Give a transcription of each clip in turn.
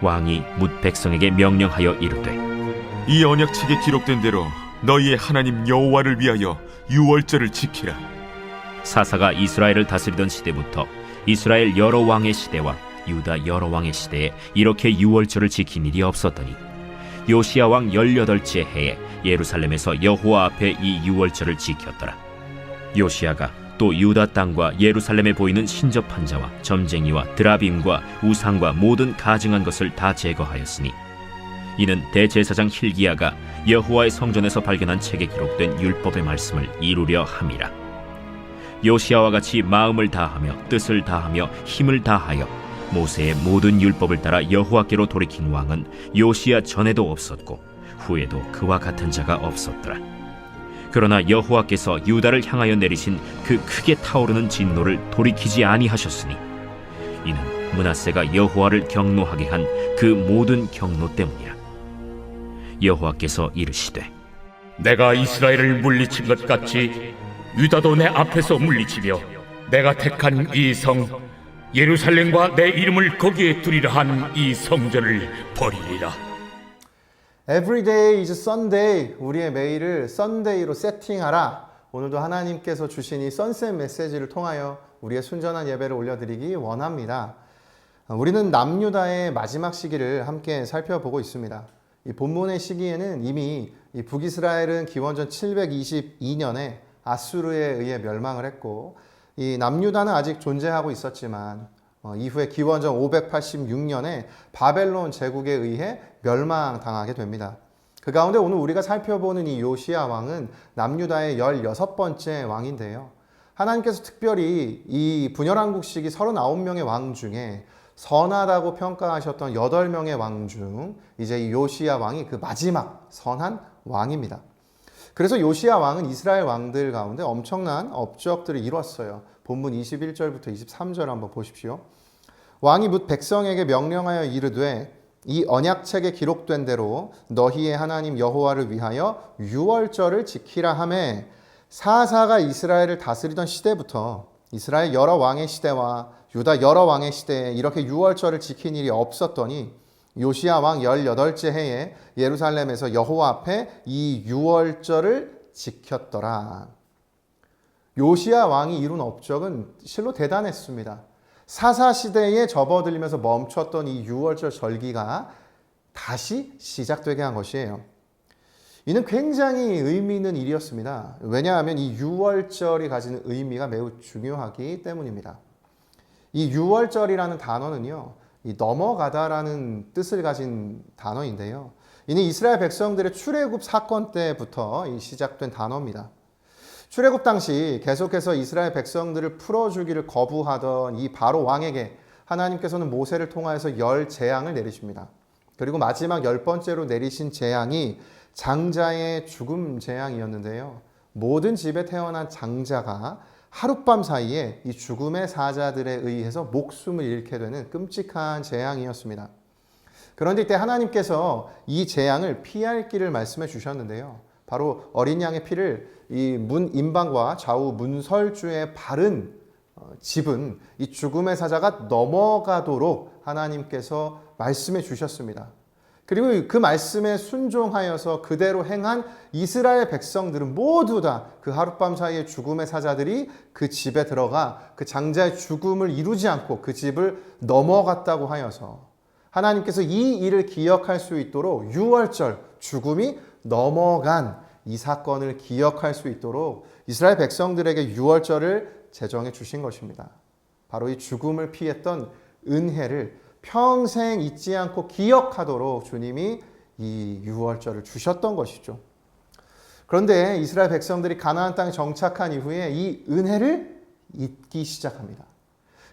왕이 뭇 백성에게 명령하여 이르되 이 언약책에 기록된 대로 너희의 하나님 여호와를 위하여 유월절을 지키라. 사사가 이스라엘을 다스리던 시대부터 이스라엘 여러 왕의 시대와 유다 여러 왕의 시대에 이렇게 유월절을 지킨 일이 없었더니 요시야 왕 18째 해에 예루살렘에서 여호와 앞에 이 유월절을 지켰더라. 요시야가 또 유다 땅과 예루살렘에 보이는 신접한 자와 점쟁이와 드라빔과 우상과 모든 가증한 것을 다 제거하였으니 이는 대제사장 hil기야가 여호와의 성전에서 발견한 책에 기록된 율법의 말씀을 이루려 함이라. 요시야와 같이 마음을 다하며 뜻을 다하며 힘을 다하여 모세의 모든 율법을 따라 여호와께로 돌이킨 왕은 요시야 전에도 없었고 후에도 그와 같은 자가 없었더라. 그러나 여호와께서 유다를 향하여 내리신 그 크게 타오르는 진노를 돌이키지 아니하셨으니 이는 므낫세가 여호와를 경노하게 한 그 모든 경노 때문이라. 여호와께서 이르시되 내가 이스라엘을 물리친 것 같이 유다도 내 앞에서 물리치며 내가 택한 이 성 예루살렘과 내 이름을 거기에 두리라 한 이 성전을 버리리라. Every day is Sunday. 우리의 매일을 썬데이로 세팅하라. 오늘도 하나님께서 주신 이 선셋 메시지를 통하여 우리의 순전한 예배를 올려드리기 원합니다. 우리는 남유다의 마지막 시기를 함께 살펴보고 있습니다. 이 본문의 시기에는 이미 이 북이스라엘은 기원전 722년에 아수르에 의해 멸망을 했고 이 남유다는 아직 존재하고 있었지만 이후에 기원전 586년에 바벨론 제국에 의해 멸망당하게 됩니다. 그 가운데 오늘 우리가 살펴보는 이 요시야 왕은 남유다의 16번째 왕인데요. 하나님께서 특별히 이 분열왕국 시기 39명의 왕 중에 선하다고 평가하셨던 8명의 왕 중 이제 이 요시야 왕이 그 마지막 선한 왕입니다. 그래서 요시야 왕은 이스라엘 왕들 가운데 엄청난 업적들을 이뤘어요. 본문 21절부터 23절 한번 보십시오. 왕이 뭇 백성에게 명령하여 이르되 이 언약책에 기록된 대로 너희의 하나님 여호와를 위하여 유월절을 지키라 하매 사사가 이스라엘을 다스리던 시대부터 이스라엘 여러 왕의 시대와 유다 여러 왕의 시대에 이렇게 유월절을 지킨 일이 없었더니 요시야 왕 18째 해에 예루살렘에서 여호와 앞에 이 유월절을 지켰더라. 요시야 왕이 이룬 업적은 실로 대단했습니다. 사사 시대에 접어들면서 멈췄던 이 유월절 절기가 다시 시작되게 한 것이에요. 이는 굉장히 의미 있는 일이었습니다. 왜냐하면 이 유월절이 가지는 의미가 매우 중요하기 때문입니다. 이 유월절이라는 단어는요, 이 넘어가다라는 뜻을 가진 단어인데요. 이는 이스라엘 백성들의 출애굽 사건 때부터 시작된 단어입니다. 출애굽 당시 계속해서 이스라엘 백성들을 풀어주기를 거부하던 이 바로 왕에게 하나님께서는 모세를 통하여서 10재앙을 내리십니다. 그리고 마지막 10번째로 내리신 재앙이 장자의 죽음 재앙이었는데요. 모든 집에 태어난 장자가 하룻밤 사이에 이 죽음의 사자들에 의해서 목숨을 잃게 되는 끔찍한 재앙이었습니다. 그런데 이때 하나님께서 이 재앙을 피할 길을 말씀해 주셨는데요. 바로 어린 양의 피를 이 문 임방과 좌우 문설주에 바른 집은 이 죽음의 사자가 넘어가도록 하나님께서 말씀해 주셨습니다. 그리고 그 말씀에 순종하여서 그대로 행한 이스라엘 백성들은 모두 다 그 하룻밤 사이에 죽음의 사자들이 그 집에 들어가 그 장자의 죽음을 이루지 않고 그 집을 넘어갔다고 하여서 하나님께서 이 일을 기억할 수 있도록 유월절 죽음이 넘어간 이 사건을 기억할 수 있도록 이스라엘 백성들에게 유월절을 제정해 주신 것입니다. 바로 이 죽음을 피했던 은혜를 평생 잊지 않고 기억하도록 주님이 이 유월절을 주셨던 것이죠. 그런데 이스라엘 백성들이 가나안 땅에 정착한 이후에 이 은혜를 잊기 시작합니다.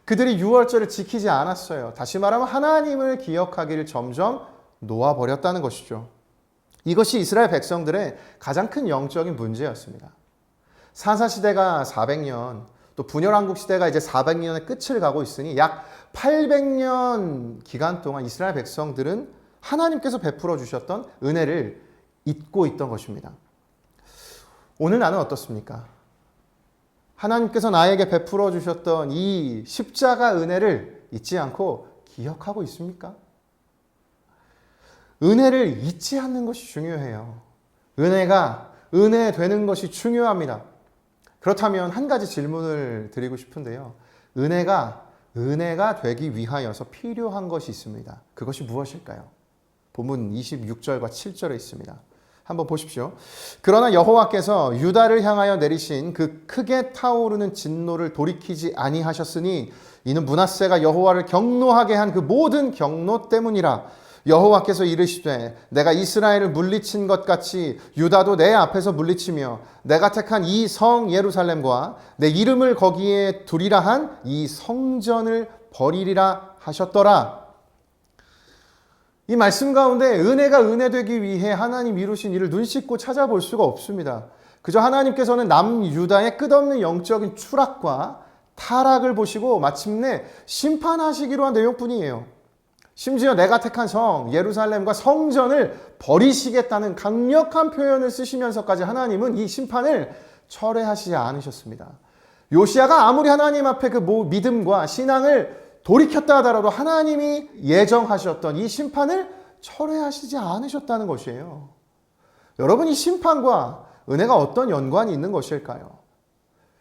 그들이 유월절을 지키지 않았어요. 다시 말하면 하나님을 기억하기를 점점 놓아버렸다는 것이죠. 이것이 이스라엘 백성들의 가장 큰 영적인 문제였습니다. 사사시대가 400년, 또 분열왕국 시대가 이제 400년의 끝을 가고 있으니 약 800년 기간 동안 이스라엘 백성들은 하나님께서 베풀어 주셨던 은혜를 잊고 있던 것입니다. 오늘 나는 어떻습니까? 하나님께서 나에게 베풀어 주셨던 이 십자가 은혜를 잊지 않고 기억하고 있습니까? 은혜를 잊지 않는 것이 중요해요. 은혜가 은혜 되는 것이 중요합니다. 그렇다면 한 가지 질문을 드리고 싶은데요. 은혜가 되기 위하여서 필요한 것이 있습니다. 그것이 무엇일까요? 본문 26절과 7절에 있습니다. 한번 보십시오. 그러나 여호와께서 유다를 향하여 내리신 그 크게 타오르는 진노를 돌이키지 아니하셨으니 이는 므낫세가 여호와를 경노하게 한 그 모든 경노 때문이라. 여호와께서 이르시되 내가 이스라엘을 물리친 것 같이 유다도 내 앞에서 물리치며 내가 택한 이 성 예루살렘과 내 이름을 거기에 두리라 한 이 성전을 버리리라 하셨더라. 이 말씀 가운데 은혜가 은혜되기 위해 하나님 이루신 일을 눈 씻고 찾아볼 수가 없습니다. 그저 하나님께서는 남유다의 끝없는 영적인 추락과 타락을 보시고 마침내 심판하시기로 한 내용뿐이에요. 심지어 내가 택한 성 예루살렘과 성전을 버리시겠다는 강력한 표현을 쓰시면서까지 하나님은 이 심판을 철회하시지 않으셨습니다. 요시야가 아무리 하나님 앞에 그 믿음과 신앙을 돌이켰다 하더라도 하나님이 예정하셨던 이 심판을 철회하시지 않으셨다는 것이에요. 여러분, 이 심판과 은혜가 어떤 연관이 있는 것일까요?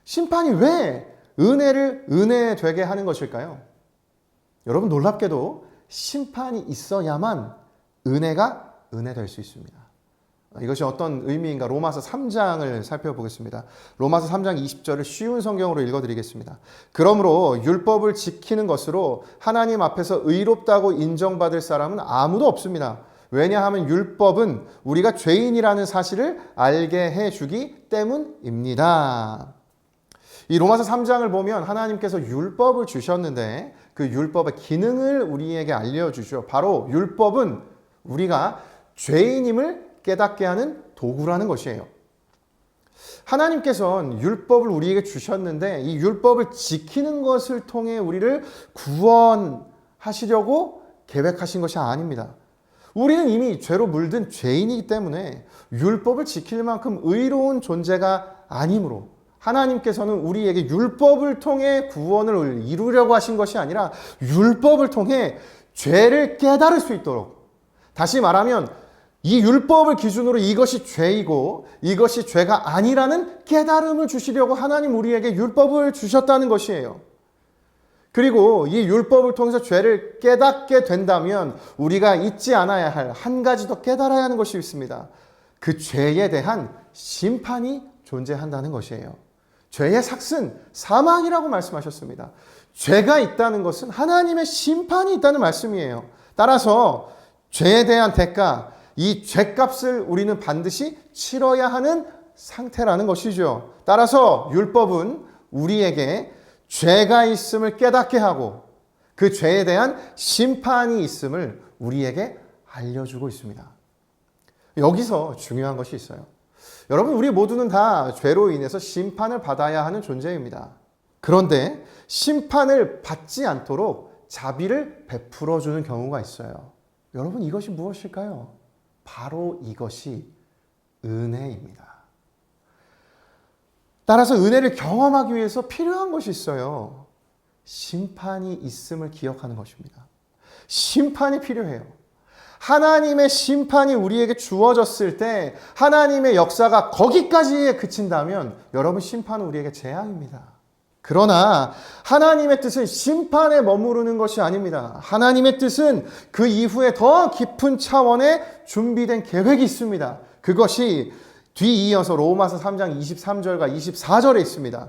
심판이 왜 은혜를 은혜되게 하는 것일까요? 여러분, 놀랍게도 심판이 있어야만 은혜가 은혜될 수 있습니다. 이것이 어떤 의미인가? 로마서 3장을 살펴보겠습니다. 로마서 3장 20절을 쉬운 성경으로 읽어드리겠습니다. 그러므로 율법을 지키는 것으로 하나님 앞에서 의롭다고 인정받을 사람은 아무도 없습니다. 왜냐하면 율법은 우리가 죄인이라는 사실을 알게 해주기 때문입니다. 이 로마서 3장을 보면 하나님께서 율법을 주셨는데 그 율법의 기능을 우리에게 알려주죠. 바로 율법은 우리가 죄인임을 깨닫게 하는 도구라는 것이에요. 하나님께서는 율법을 우리에게 주셨는데 이 율법을 지키는 것을 통해 우리를 구원하시려고 계획하신 것이 아닙니다. 우리는 이미 죄로 물든 죄인이기 때문에 율법을 지킬 만큼 의로운 존재가 아니므로 하나님께서는 우리에게 율법을 통해 구원을 이루려고 하신 것이 아니라 율법을 통해 죄를 깨달을 수 있도록, 다시 말하면 이 율법을 기준으로 이것이 죄이고 이것이 죄가 아니라는 깨달음을 주시려고 하나님 우리에게 율법을 주셨다는 것이에요. 그리고 이 율법을 통해서 죄를 깨닫게 된다면 우리가 잊지 않아야 할 한 가지 더 깨달아야 하는 것이 있습니다. 그 죄에 대한 심판이 존재한다는 것이에요. 죄의 삭은 사망이라고 말씀하셨습니다. 죄가 있다는 것은 하나님의 심판이 있다는 말씀이에요. 따라서 죄에 대한 대가, 이 죄값을 우리는 반드시 치러야 하는 상태라는 것이죠. 따라서 율법은 우리에게 죄가 있음을 깨닫게 하고 그 죄에 대한 심판이 있음을 우리에게 알려주고 있습니다. 여기서 중요한 것이 있어요. 여러분, 우리 모두는 다 죄로 인해서 심판을 받아야 하는 존재입니다. 그런데 심판을 받지 않도록 자비를 베풀어 주는 경우가 있어요. 여러분, 이것이 무엇일까요? 바로 이것이 은혜입니다. 따라서 은혜를 경험하기 위해서 필요한 것이 있어요. 심판이 있음을 기억하는 것입니다. 심판이 필요해요. 하나님의 심판이 우리에게 주어졌을 때 하나님의 역사가 거기까지에 그친다면 여러분, 심판은 우리에게 재앙입니다. 그러나 하나님의 뜻은 심판에 머무르는 것이 아닙니다. 하나님의 뜻은 그 이후에 더 깊은 차원의 준비된 계획이 있습니다. 그것이 뒤이어서 로마서 3장 23절과 24절에 있습니다.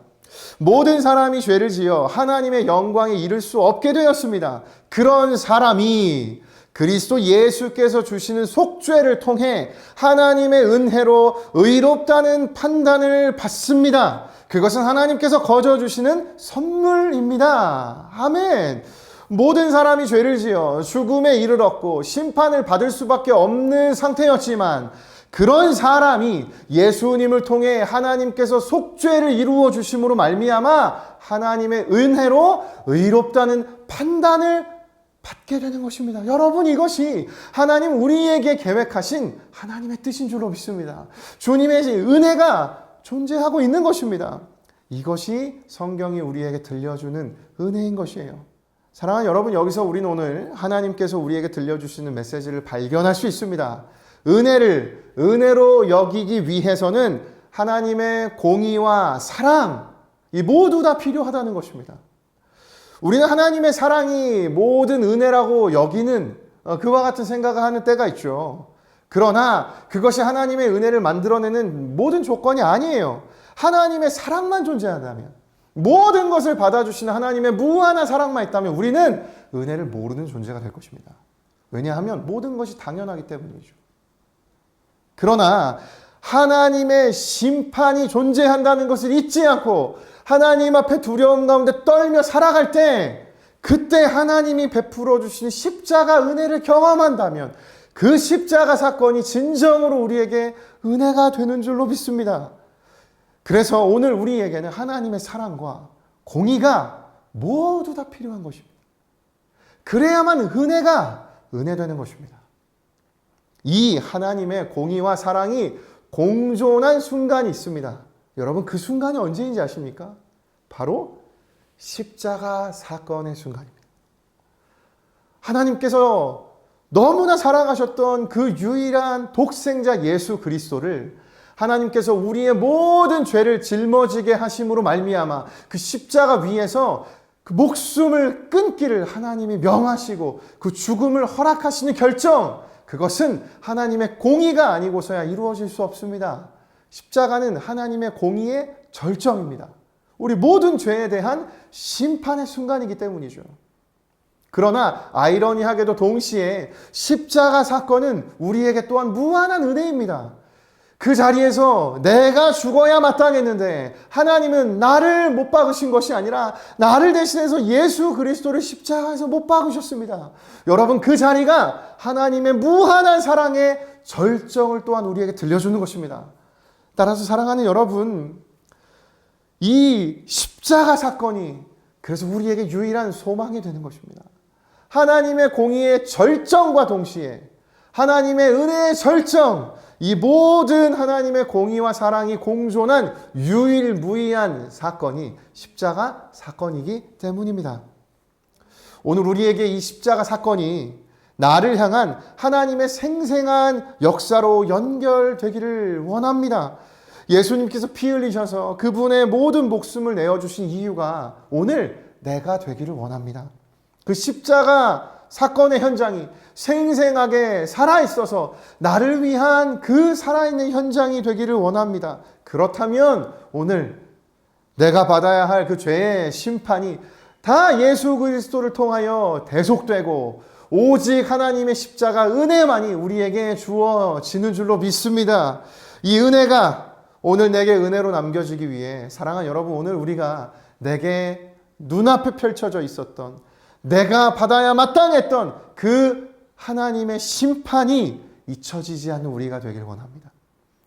모든 사람이 죄를 지어 하나님의 영광에 이를 수 없게 되었습니다. 그런 사람이 그리스도 예수께서 주시는 속죄를 통해 하나님의 은혜로 의롭다는 판단을 받습니다. 그것은 하나님께서 거저 주시는 선물입니다. 아멘. 모든 사람이 죄를 지어 죽음에 이르렀고 심판을 받을 수밖에 없는 상태였지만 그런 사람이 예수님을 통해 하나님께서 속죄를 이루어 주심으로 말미암아 하나님의 은혜로 의롭다는 판단을 받게 되는 것입니다. 여러분, 이것이 하나님 우리에게 계획하신 하나님의 뜻인 줄로 믿습니다. 주님의 은혜가 존재하고 있는 것입니다. 이것이 성경이 우리에게 들려주는 은혜인 것이에요. 사랑하는 여러분, 여기서 우리는 오늘 하나님께서 우리에게 들려주시는 메시지를 발견할 수 있습니다. 은혜를 은혜로 여기기 위해서는 하나님의 공의와 사랑, 이 모두 다 필요하다는 것입니다. 우리는 하나님의 사랑이 모든 은혜라고 여기는 그와 같은 생각을 하는 때가 있죠. 그러나 그것이 하나님의 은혜를 만들어내는 모든 조건이 아니에요. 하나님의 사랑만 존재한다면, 모든 것을 받아주시는 하나님의 무한한 사랑만 있다면 우리는 은혜를 모르는 존재가 될 것입니다. 왜냐하면 모든 것이 당연하기 때문이죠. 그러나 하나님의 심판이 존재한다는 것을 잊지 않고 하나님 앞에 두려움 가운데 떨며 살아갈 때, 그때 하나님이 베풀어 주신 십자가 은혜를 경험한다면 그 십자가 사건이 진정으로 우리에게 은혜가 되는 줄로 믿습니다. 그래서 오늘 우리에게는 하나님의 사랑과 공의가 모두 다 필요한 것입니다. 그래야만 은혜가 은혜되는 것입니다. 이 하나님의 공의와 사랑이 공존한 순간이 있습니다. 여러분, 그 순간이 언제인지 아십니까? 바로 십자가 사건의 순간입니다. 하나님께서 너무나 사랑하셨던 그 유일한 독생자 예수 그리스도를 하나님께서 우리의 모든 죄를 짊어지게 하심으로 말미암아 그 십자가 위에서 그 목숨을 끊기를 하나님이 명하시고 그 죽음을 허락하시는 결정, 그것은 하나님의 공의가 아니고서야 이루어질 수 없습니다. 십자가는 하나님의 공의의 절정입니다. 우리 모든 죄에 대한 심판의 순간이기 때문이죠. 그러나 아이러니하게도 동시에 십자가 사건은 우리에게 또한 무한한 은혜입니다. 그 자리에서 내가 죽어야 마땅했는데 하나님은 나를 못 박으신 것이 아니라 나를 대신해서 예수 그리스도를 십자가에서 못 박으셨습니다. 여러분, 그 자리가 하나님의 무한한 사랑의 절정을 또한 우리에게 들려주는 것입니다. 따라서 사랑하는 여러분, 이 십자가 사건이 그래서 우리에게 유일한 소망이 되는 것입니다. 하나님의 공의의 절정과 동시에 하나님의 은혜의 절정, 이 모든 하나님의 공의와 사랑이 공존한 유일무이한 사건이 십자가 사건이기 때문입니다. 오늘 우리에게 이 십자가 사건이 나를 향한 하나님의 생생한 역사로 연결되기를 원합니다. 예수님께서 피 흘리셔서 그분의 모든 목숨을 내어주신 이유가 오늘 내가 되기를 원합니다. 그 십자가 사건의 현장이 생생하게 살아있어서 나를 위한 그 살아있는 현장이 되기를 원합니다. 그렇다면 오늘 내가 받아야 할 그 죄의 심판이 다 예수 그리스도를 통하여 대속되고 오직 하나님의 십자가 은혜만이 우리에게 주어지는 줄로 믿습니다. 이 은혜가 오늘 내게 은혜로 남겨지기 위해 사랑하는 여러분, 오늘 우리가 내게 눈앞에 펼쳐져 있었던 내가 받아야 마땅했던 그 하나님의 심판이 잊혀지지 않는 우리가 되길 원합니다.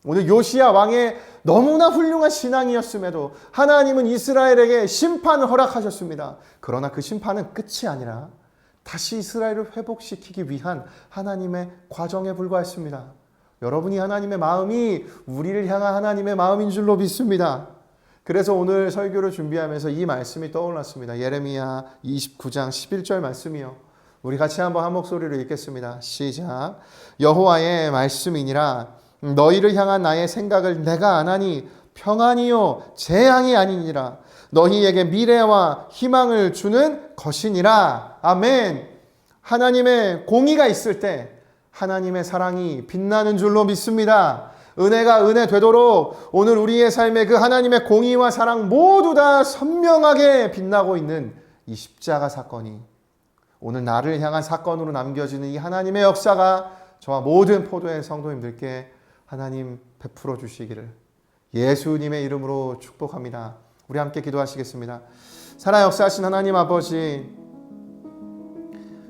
오늘 요시야 왕의 너무나 훌륭한 신앙이었음에도 하나님은 이스라엘에게 심판을 허락하셨습니다. 그러나 그 심판은 끝이 아니라 다시 이스라엘을 회복시키기 위한 하나님의 과정에 불과했습니다. 여러분이 하나님의 마음이 우리를 향한 하나님의 마음인 줄로 믿습니다. 그래서 오늘 설교를 준비하면서 이 말씀이 떠올랐습니다. 예레미야 29장 11절 말씀이요. 우리 같이 한번 한 목소리로 읽겠습니다. 시작. 여호와의 말씀이니라. 너희를 향한 나의 생각을 내가 아나니 평안이요 재앙이 아니니라. 너희에게 미래와 희망을 주는 것이니라. 아멘. 하나님의 공의가 있을 때 하나님의 사랑이 빛나는 줄로 믿습니다. 은혜가 은혜 되도록 오늘 우리의 삶에 그 하나님의 공의와 사랑 모두 다 선명하게 빛나고 있는 이 십자가 사건이 오늘 나를 향한 사건으로 남겨지는 이 하나님의 역사가 저와 모든 포도의 성도님들께 하나님 베풀어 주시기를 예수님의 이름으로 축복합니다. 우리 함께 기도하시겠습니다. 살아 역사하신 하나님 아버지,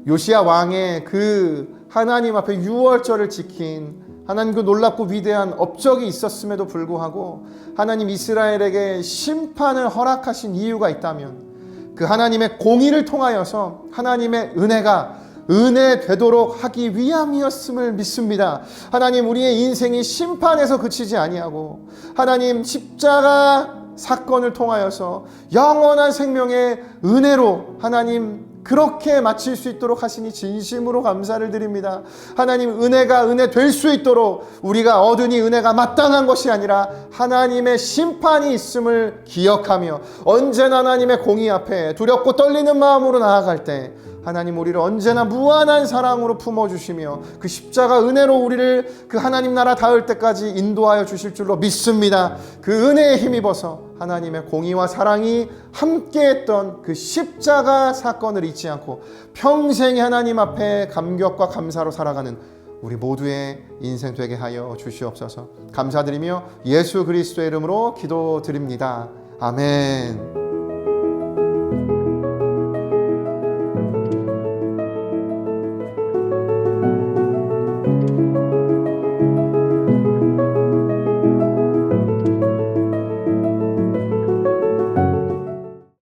요시야 왕의 그 하나님 앞에 유월절을 지킨 하나님 그 놀랍고 위대한 업적이 있었음에도 불구하고 하나님 이스라엘에게 심판을 허락하신 이유가 있다면 그 하나님의 공의를 통하여서 하나님의 은혜가 은혜 되도록 하기 위함이었음을 믿습니다. 하나님, 우리의 인생이 심판에서 그치지 아니하고 하나님 십자가 사건을 통하여서 영원한 생명의 은혜로 하나님 그렇게 마칠 수 있도록 하시니 진심으로 감사를 드립니다. 하나님, 은혜가 은혜 될 수 있도록 우리가 얻으니 은혜가 마땅한 것이 아니라 하나님의 심판이 있음을 기억하며 언제나 하나님의 공의 앞에 두렵고 떨리는 마음으로 나아갈 때 하나님, 우리를 언제나 무한한 사랑으로 품어주시며 그 십자가 은혜로 우리를 그 하나님 나라 닿을 때까지 인도하여 주실 줄로 믿습니다. 그 은혜에 힘입어서 하나님의 공의와 사랑이 함께했던 그 십자가 사건을 잊지 않고 평생 하나님 앞에 감격과 감사로 살아가는 우리 모두의 인생 되게 하여 주시옵소서. 감사드리며 예수 그리스도의 이름으로 기도드립니다. 아멘.